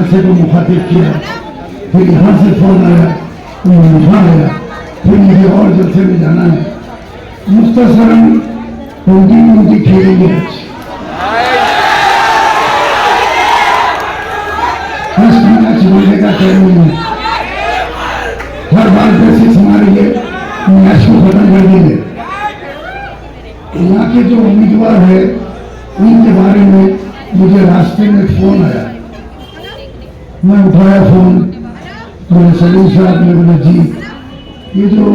मदरसे को मुखातिब किया, फिर यहाँ से फोन आया, मैं यहाँ आया, फिर मुझे और जलसे में जाना है। मुख्तसरन मोदी खेलेंगे फर्स्ट मैच बोलने का टाइम नहीं है। हर बार बेसिक्स हमारे मैच को खत्म कर देंगे। यहाँ के जो उम्मीदवार है उनके बारे में मुझे रास्ते में फोन आया, मैं उठाया फोन, मेरे सलीम साहब ने बोला जी ये जो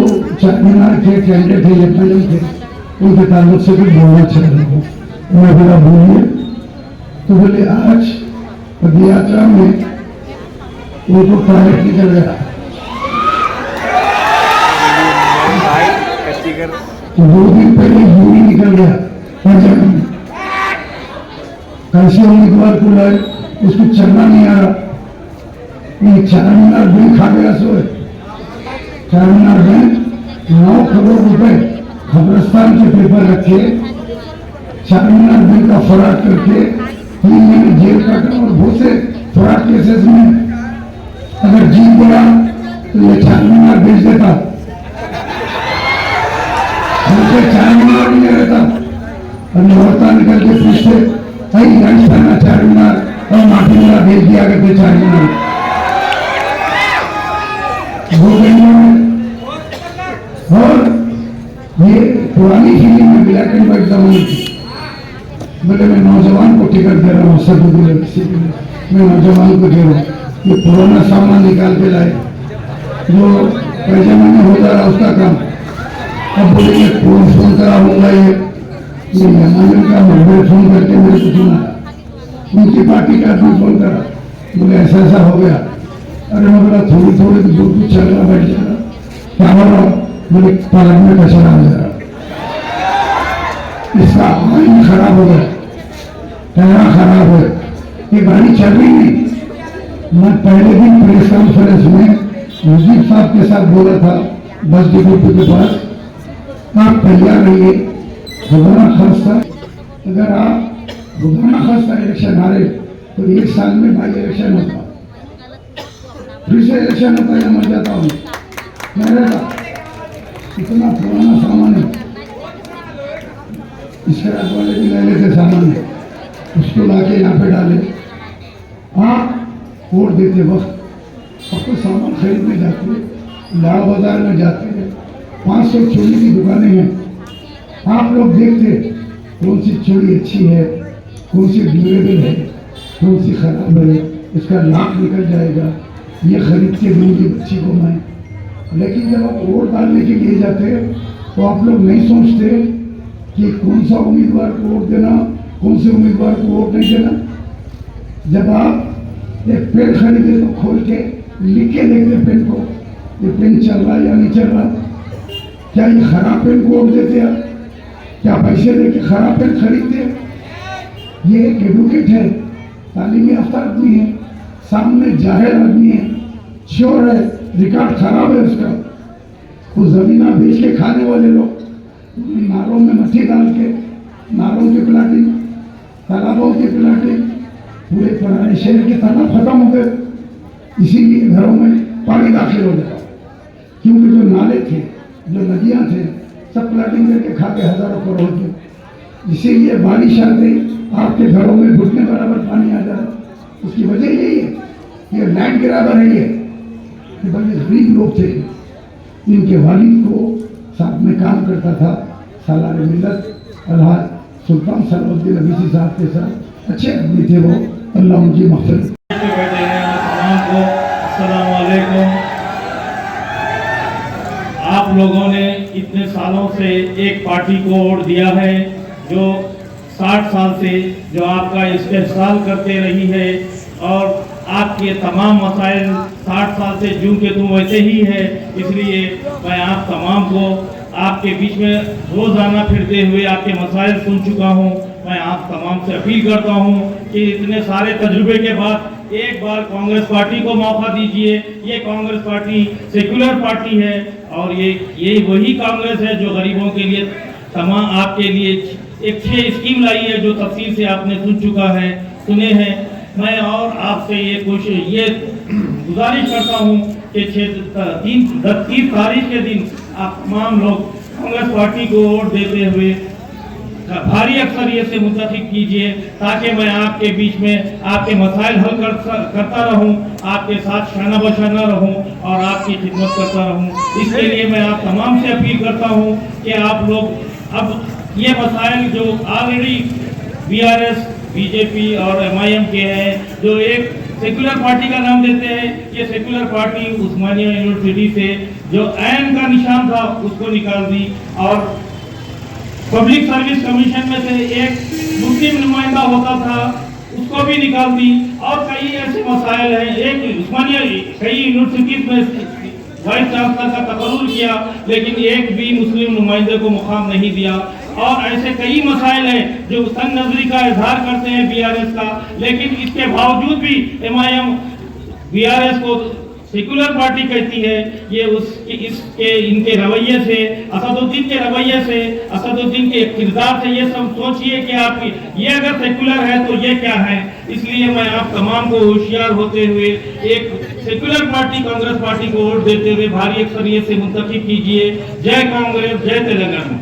चारमीनार के कैंडिडेट है लेफ्टिनेंट थे उनके ताल्लुक से कुछ बोलना चाह रहा हूँ। मैं बोला बोलिए। तो बोले आज पद यात्रा में उनको पायलट निकल गया, तो 2 दिन पहले यूरी निकल गया पंजाब में। कैसे उम्मीदवार को लाए, उसको चलना नहीं आ रहा। ये चारमीनार बैंक खा गया सो है। चारमीनार बैंक 9 करोड़ रुपए खबरस्तान के पेपर रखे, चारमीनार बैंक का फराड करके 3 महीने जेल काटा। और बहुत से फराड केसेस में अगर जीत गया तो ये चारमीनार बेच देता, चारमीनार भी नहीं रहता। और नौरता निकल के पूछते कई घंटा चारमीनार और माफीनार भेज दिया करते चारमीनार वो गलियों में। और ये पुरानी फिल्म में ब्लैक एंड व्हाइट जमाने की, बोले मैं नौजवान को टिकट दे रहा हूँ, सब मैं नौजवान को दे रहा हूँ। ये पुराना सामान निकाल के लाए जो पैजामा में हो जा रहा उसका काम। अब बोलेंगे फोन करा होगा ये मेहमान का मोबाइल फोन करके मेरे को सुना, उनकी पार्टी का आदमी फोन करा, बोले ऐसा ऐसा हो गया। अरे मैं बोला थोड़ी थोड़ी दूर कुछ चल रहा बैठ जा रहा, क्या हो रहा? बोले पालक में कचरा आ जा रहा, इसका आइन खराब हो गया, कैमरा खराब हो गया, ये गाड़ी चल रही नहीं। मैं पहले दिन प्रेस कॉन्फ्रेंस में मुजीब साहब के साथ बोला था बस डिपो के पास, आप तैयार रहिए, खुदा खास्ता अगर आप खुदा खास्ता इलेक्शन हारे तो 1 साल में बाई इलेक्शन होता, फिर से इलेक्शन होता है, मर जाता हूँ मैं। इतना पुराना सामान है, इसके वाले भी ले लेते सामान है, उसको लाके यहाँ पे डाले। आप वोट देते वक्त आपको सामान खरीदने जाते हैं, लाड़ बाजार में जाते हैं, 500 चूड़ी की दुकानें हैं, आप लोग देखते कौन सी चूड़ी अच्छी है, कौन सी ड्यूरेबल है, कौन सी खराब है, इसका लाभ निकल जाएगा, ये खरीद के दूंगी बच्ची को मैं। लेकिन जब आप वोट डालने के लिए जाते तो आप लोग नहीं सोचते कि कौन सा उम्मीदवार को वोट देना, कौन से उम्मीदवार को वोट नहीं देना। जब आप एक पेन खरीदे तो खोल के लिख के देखते पेन को, ये पेन चल रहा या नहीं चल रहा, क्या ये खराब पेन को वोट देते हैं, क्या पैसे देके खराब पेन खरीदते हैं। ये एक एडवोकेट है, तालीमी याफ्ता आदमी है, सामने जाहिर आदमी है, श्योर है रिकॉर्ड खराब है उसका। वो जमीना बेच के खाने वाले लोग नारों में मट्टी डाल के, नारों की प्लाटिंग, तालाबों की प्लाटिंग, पूरे पुराने शहर के तालाब खत्म हो गए, इसीलिए घरों में पानी दाखिल हो गया, क्योंकि जो नाले थे, जो नदियाँ थे, सब प्लाटिंग करके खा के हजारों करोड़ के। इसीलिए बारिश आ गई, आपके घरों में घुटने बराबर पानी आ जा रहा। उसकी वजह यही है, ये लैंड ग्रैबर है। ये बड़े गरीब लोग थे, इनके वालिद को साथ में काम करता था सालार मिल्लत अलहाज सुल्तान सलाउद्दीन अवीसी साहब के साथ, अच्छे आदमी थे वो, अल्लाह उनकी मग़फ़िरत। आप लोगों ने इतने सालों से एक पार्टी को वोट दिया है जो 60 साल से जो आपका इस्तेहसाल करते रही है, और आपके तमाम मसाइल 60 साल से जूं के तुम वैसे ही है। इसलिए मैं आप तमाम को आपके बीच में रोज़ाना फिरते हुए आपके मसाइल सुन चुका हूं। मैं आप तमाम से अपील करता हूं कि इतने सारे तजुर्बे के बाद एक बार कांग्रेस पार्टी को मौका दीजिए। ये कांग्रेस पार्टी सेक्युलर पार्टी है, और ये वही कांग्रेस है जो गरीबों के लिए तमाम आपके लिए एक 6 स्कीम लाई है, जो तफसील से आपने सुने हैं। मैं और आपसे ये गुजारिश करता हूँ कि 30 तारीख के दिन आप तमाम लोग कांग्रेस पार्टी को वोट देते हुए भारी अक्सरियत से मुंतखब कीजिए, ताकि मैं आपके बीच में आपके मसाइल हल करता रहूं, आपके साथ शाना बशाना रहूं और आपकी खिदमत करता रहूं। इसके लिए मैं आप तमाम से अपील करता हूं कि आप लोग अब ये मसाइल जो ऑलरेडी बीआरएस, बीजेपी और एमआईएम के हैं, जो एक सेकुलर पार्टी का नाम देते हैं, ये सेकुलर पार्टी उस्मानिया यूनिवर्सिटी से जो ऐन का निशान था उसको निकाल दी और पब्लिक सर्विस कमीशन में से एक मुस्लिम नुमाइंदा होता था उसको भी निकाल दी और कई ऐसे मसाइल हैं। एक उस्मानिया कई यूनिवर्सिटीज में वाइस चांसलर का तकर्रुर किया लेकिन एक भी मुस्लिम नुमाइंदे को मुकाम नहीं दिया और ऐसे कई मसाइल हैं जो तंग नजरी का इजहार करते हैं बीआरएस का, लेकिन इसके बावजूद भी एमआईएम बीआरएस को सेकुलर पार्टी कहती है। ये इनके रवैये से, असदुद्दीन के रवैये से, असदुद्दीन के किरदार से ये सब सोचिए कि आप ये अगर सेकुलर है तो ये क्या है। इसलिए मैं आप तमाम को होशियार होते हुए एक सेकुलर पार्टी कांग्रेस पार्टी को वोट देते हुए भारी अक्सरियत से मुंतखब कीजिए। जय कांग्रेस, जय तेलंगाना।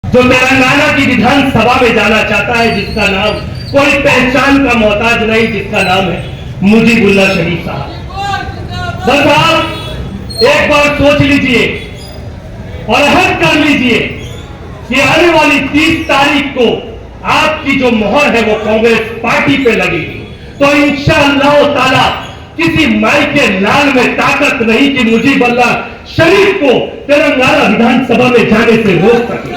जो तेलंगाना की विधानसभा में जाना चाहता है, जिसका नाम कोई पहचान का मोहताज नहीं, जिसका नाम है मुजीबुल्लाह शरीफ साहब। बस आप एक बार सोच लीजिए और अहद कर लीजिए कि आने वाली 30 तारीख को आपकी जो मोहर है वो कांग्रेस पार्टी पे लगेगी, तो इंशाअल्लाह ताला किसी माई के लाल में ताकत नहीं कि मुजीबुल्लाह शरीफ को तेलंगाना विधानसभा में जाने से रोक सके।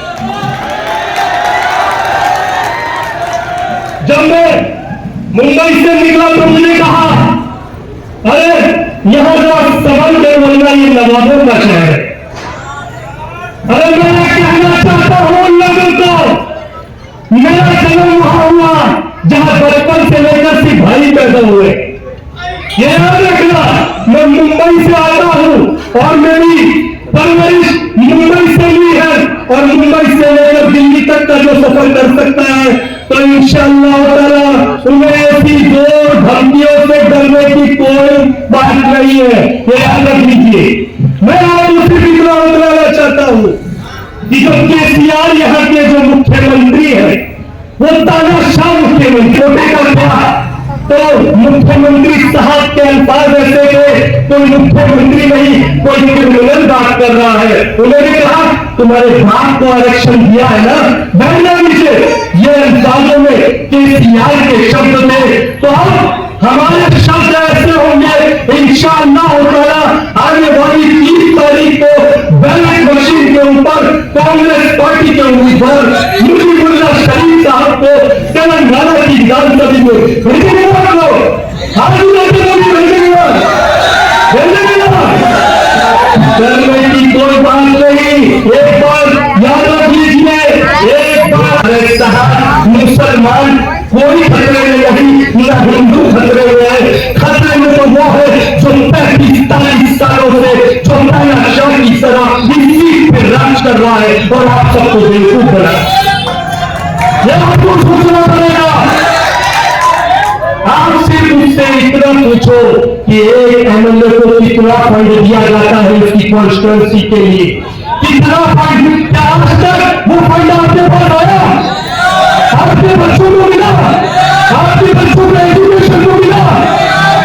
जब मैं मुंबई से निकला तो मुझे कहा, अरे यहां जो संबंध है बोलना ये नवाबों का शहर है। अरे मैं कहना चाहता हूं लोगों को, मेरा जन्म वहां हुआ जहां बचपन से लेकर सिर्फ भाई पैदा हुए। ये याद रखना, मैं मुंबई से आता हूं और मेरी परवरिश मुंबई से ही है और मुंबई से लेकर दिल्ली तक का जो सफर कर सकता है तो इंशाअल्लाह ताला उन्हें ऐसी जोर धमकियों से डरने की कोई बात नहीं है, ये याद रख लीजिए। मैं आपको सिर्फ इतना बताना चाहता हूं कि जो केसीआर यहाँ के जो मुख्यमंत्री है वो तानाशाह मुख्यमंत्री होने तो मुख्यमंत्री साहब के अल्फाज ऐसे थे, कोई मुख्यमंत्री नहीं कोई क्रिमिनल बात कर रहा है। उन्होंने कहा तुम्हारे बाप को आरक्षण दिया है ना, बैठना नीचे, ये अल्फाजों में केसीआर के शब्द थे। तो अब हमारे शब्द ऐसे होंगे इंशाअल्लाह ताला आने वाली 30 तारीख को बैलेट मशीन के ऊपर कांग्रेस पार्टी के उम्मीदवार मुजीबुल्लाह शरीफ साहब को तेलंगाना की विधानसभा में डरने की कोई बात नहीं। एक बार याद रख लीजिए, एक बार मुसलमान कोई खतरे में नहीं, ना हिंदू खतरे में है। खतरे में तो वो है जो 35-40 सालों से जो नया शव की तरह इसी पे राज कर रहा है और आप सबको बेवकूफ बना। यह आपको सोचना पड़ेगा। आप सिर्फ उससे इतना पूछो कि एक एमएलए को कितना फंड दिया जाता है उसकी कॉन्स्टिट्यूएंसी के लिए, कितना फंड, क्या आज तक वो फंड आपके पास आया? आपके बच्चों को मिला? आपके बच्चों को एजुकेशन को मिला?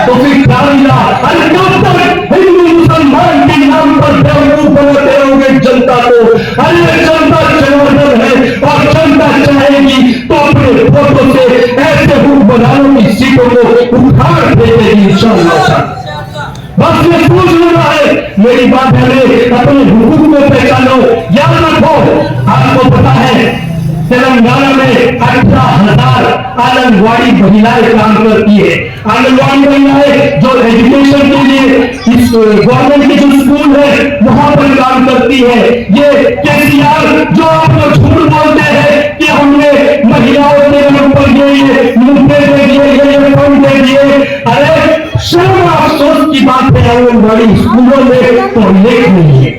तो फिर क्या मिला? अरे कब तक हिंदू मुसलमान के नाम पर बेवकूफ बनाते रहोगे जनता को? अरे जनता जनार्दन है और जनता चाहेगी तो अपने फोटो से ऐसे हुक्मरानों की सीटों को उखाड़ देगी इंशाअल्लाह। बस ये सोच लेना है, मेरी बात है, अपने हुकूक को पहचानो। याद रखो, आपको पता है तेलंगाना में 18,000 आंगनवाड़ी महिलाएं काम करती है। आंगनवाड़ी महिलाएं जो एजुकेशन के लिए इस गवर्नमेंट के जो स्कूल है वहां पर काम करती है। ये केसीआर जो आप लोग झूठ बोलते हैं कि हमने महिलाओं के ऊपर ये मुद्दे दे दिए, ये फंड दे दिए, अरे शर्म अफसोस की बात है। आंगनवाड़ी स्कूलों में टॉयलेट नहीं है,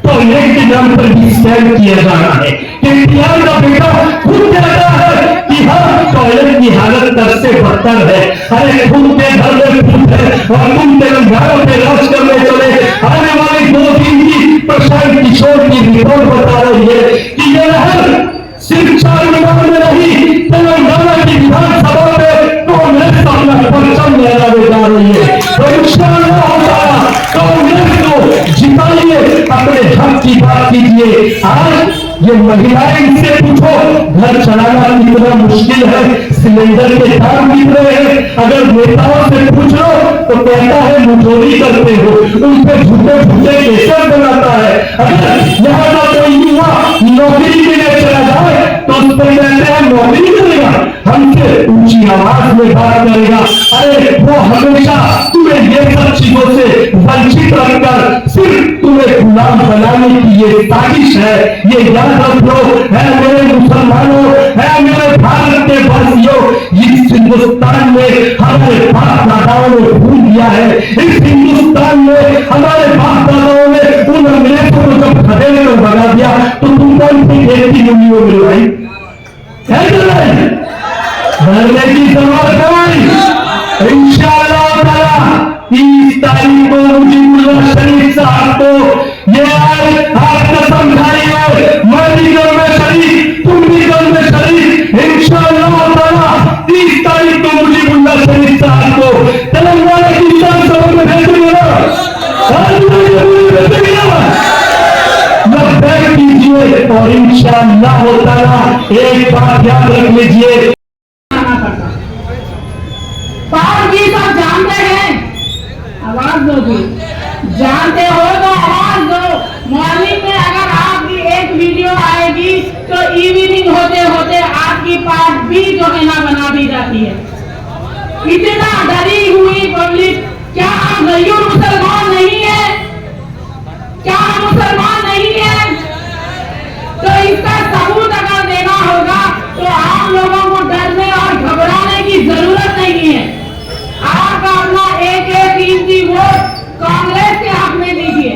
टॉयलेट के नाम पर भी स्कैम किया जा रहा है। केसीआर का बेटा खुद कहता है कि हाँ टॉयलेट की की हालत दर से बदतर है। अरे खुद के घर में खुद है और तुम तेलंगाना पे राज करने चले। आने वाले 2 दिन की प्रशांत किशोर की रिपोर्ट बता रही है कि ये लहर सिर्फ 4 विभाग में नहीं, तेलंगाना की विधानसभा में कांग्रेस अपना परचम लहराने जा रही है। तो इंशाअल्लाह कांग्रेस को जिताइए, अपने हक की बात कीजिए। आज ये महिलाएं इनसे पूछो घर चलाना कितना मुश्किल है, सिलेंडर के दाम कितने हैं। अगर नेताओं से पूछ लो तो कहता है मुठोरी करते हो, उनसे झूठे झूठे केसर बनाता है। अगर यहाँ का कोई युवा नौकरी के लिए चला जाए तो उस पर कहते हैं नौकरी करेगा, हमसे ऊंची आवाज में बात करेगा। अरे वो हमेशा तुम्हें ये सब चीजों से वंचित रखकर सिर्फ तुम्हें गुलाम बनाने की ये साजिश है। ये याद रख लो, है मेरे मुसलमानों, है मेरे भारत के वासियों, इस हिंदुस्तान में हमारे बाप दादाओं ने भूल दिया है। इस हिंदुस्तान में हमारे बाप दादाओं ने उन अंग्रेजों को जब खदेड़े में भगा दिया तो तुम कौन सी खेल की दुनिया में भाई है भरने की जरूरत है। इंशाअल्लाह ताला 30 तारीख को मुजीबुल्लाह शरीफ साहब को ये आप कसम खाई है, मैं भी घर में शरीफ, तुम भी घर में शरीफ। इंशाअल्लाह ताला 30 तारीख को मुजीबुल्लाह शरीफ साहब को तेलंगाना की विधानसभा में भेजेंगे ना, कीजिए और इंशाअल्लाह ताला एक बात याद रख लीजिए। जी सब जानते हैं, आवाज दो जी, जानते हो तो आवाज दो। मॉर्निंग में अगर आपकी एक वीडियो आएगी तो इवनिंग होते होते आपकी पार्ट भी जो है ना बना दी जाती है। इतना डरी हुई पब्लिक, क्या आप गरीब मुसलमान नहीं है? क्या मुसलमान नहीं है? तो इसका सबूत अगर देना होगा तो आप लोगों को डरने और घबराने की जरूरत नहीं है। आपका अपना एक कीमती वोट कांग्रेस के हक में दीजिए।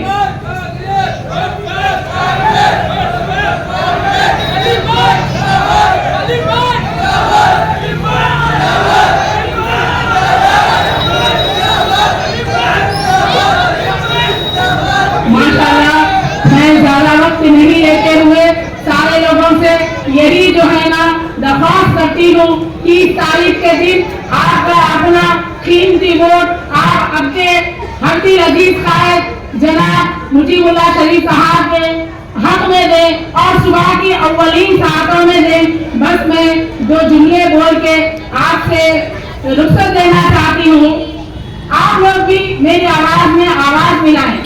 माशाल्लाह, मैं ज्यादा वक्त नहीं लेते हुए सारे लोगों से यही जो है ना दरख्वास्त करती हूँ कि 30 तारीख के दिन आपका अपना कीमती वोट आप अपने हल्दी अजीज कायद जनाब मुजीबुल्लाह शरीफ साहब के हक में दें और सुबह की अव्वलीन सातों में दें। बस मैं 2 जुमले बोल के आपसे रुखसत देना चाहती हूँ। आप लोग भी मेरी आवाज में आवाज मिलाएं।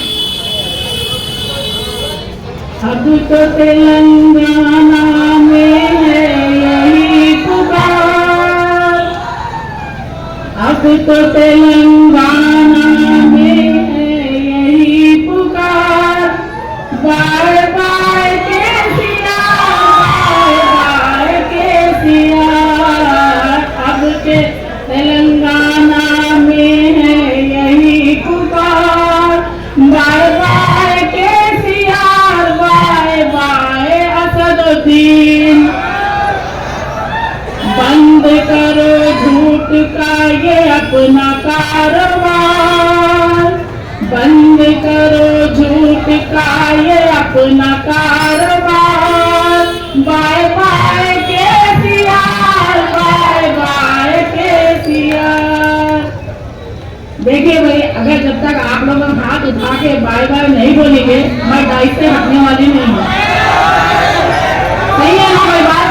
अब तो तेलंगाना में है यही पुकार, अब तो तेलंगाना में है यही पुकार। बार बार केसीआर, अब के तेलंगाना में है यही पुकार। बार बार केसीआर, बाय बाय असदुद्दीन। बंद करो झूठ का ये अपना कारोबार, बंद करो झूठ का ये अपना कारोबार। Bye bye KCR, bye bye KCR. देखिए भाई, अगर जब तक आप लोग हाथ उठा के बाय बाय नहीं बोलेंगे मैं डाइस से हटने वाली नहीं हूँ। सही है ना भाई बात?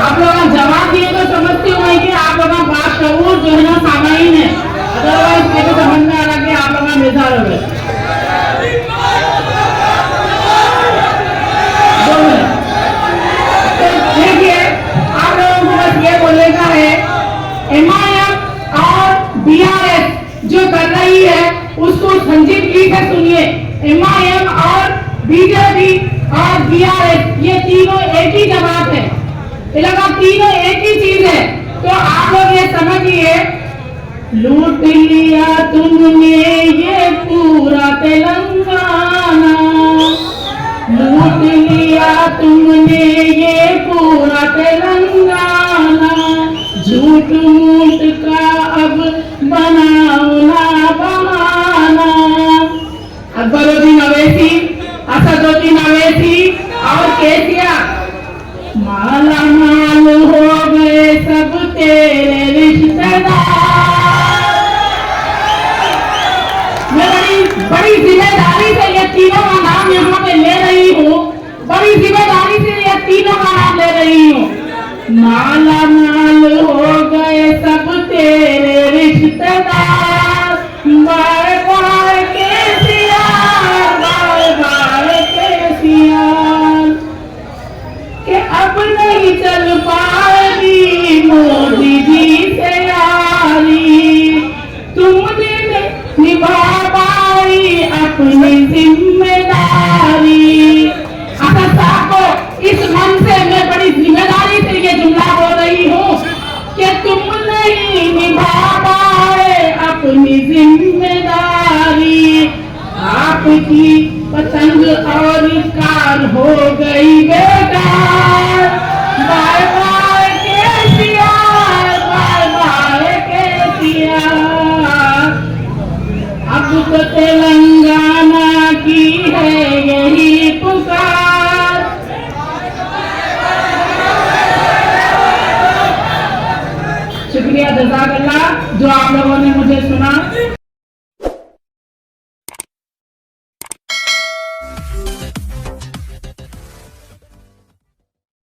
आप लोग जवाब दिए तो समझती हूँ मैं कि आप लोग बात शऊर जो है ना सामाइन है, अदरवाइज मेरे समझ में आ रहा कि आप लोग बेजार हो गए। देखिए, आप लोगों को बस ये बोलने का है, MIM और BRS जो कर रही है उसको संजीदगी से सुनिए। MIM और BJP और BRS ये तीनों एक ही जमात है, लगा तीनों एक ही चीज है। तो आप लोग ये समझिए, लूट लिया तुमने ये पूरा तेलंगाना, लूट लिया तुमने ये पूरा तेलंगाना। झूठ मूठ का अब बनाओ ना बहाना। अकबरुद्दीन अवैसी, असदुद्दीन अवैसी और केसीआर माला माल हो गए सब तेरे रिश्तेदार। मैं बड़ी जिम्मेदारी से ये तीनों का नाम यहाँ पे ले रही हूँ, बड़ी जिम्मेदारी से ये तीनों का नाम ले रही हूँ। माला माल हो गए सब तेरे रिश्तेदार, बार बार केसीआर, बार बार केसीआर, कि अब नहीं चल पाएगी मोदी जी से यारी, तुमने निभा पाई अपनी जिम्मेदारी। असद साहब को इस मन से मैं बड़ी जिम्मेदारी से ये जुमला बोल रही हूँ कि तुम नहीं निभा पाए अपनी जिम्मेदारी, आपकी पतंग और कार हो गई बेकार। Bye bye KCR, bye bye KCR, अब तो तेलंगाना की है यही पुकार। शुक्रिया, जज़ाकल्लाह जो आप लोगों ने मुझे सुना।